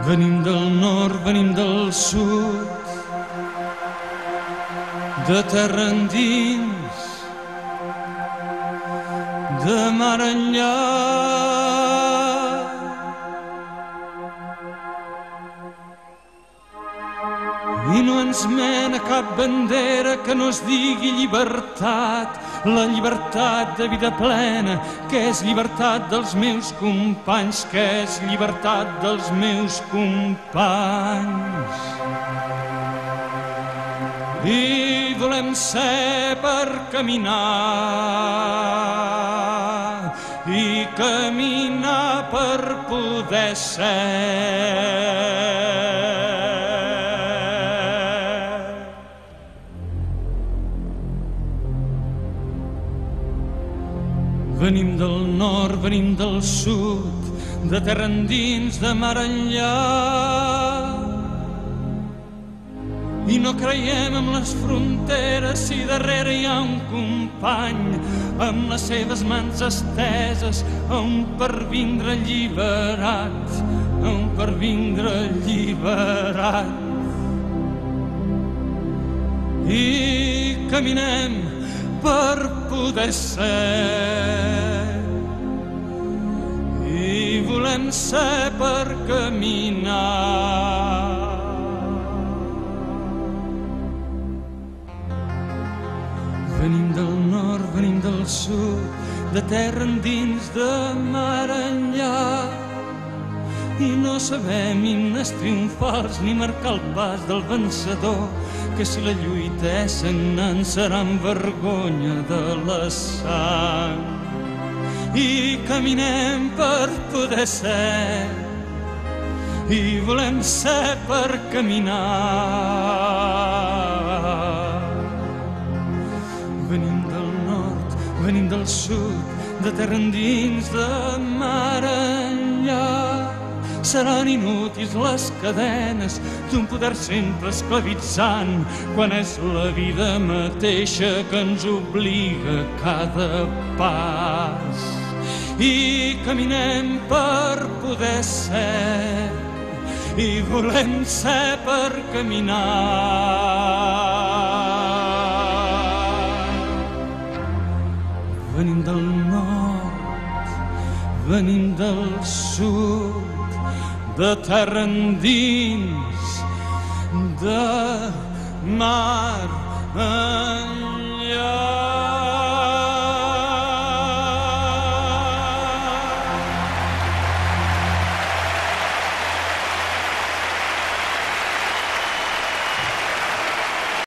Venim del nord, venim del sud, de terra endins, de mar enllà. I no ens mena cap bandera que no es digui llibertat, la llibertat de vida plena, que és llibertat dels meus companys, que és llibertat dels meus companys. I volem ser per caminar, i caminar per poder ser. Venim del nord, venim del sud, de terra endins, de mar enllà. I no creiem en les fronteres si darrere hi ha un company amb les seves mans esteses a un pervindre alliberat, a un pervindre alliberat. I caminem per poder ser, i volem ser per caminar. Venim del nord, venim del sud, de terra endins, de mar enllà. I no sabem himnes triomfals ni marcar el pas del vencedor, que si la lluita és sagnant serà en vergonya de la sang. I caminem per poder ser, i volem ser per caminar. Venim del nord, venim del sud, de terra endins, de mar enllà. Seran inútils les cadenes d'un poder sempre esclavitzant quan és la vida mateixa que ens obliga a cada pas. I caminem per poder ser, i volem ser per caminar. Venim del nord, venim del sud, de terra endins, de mar enllà.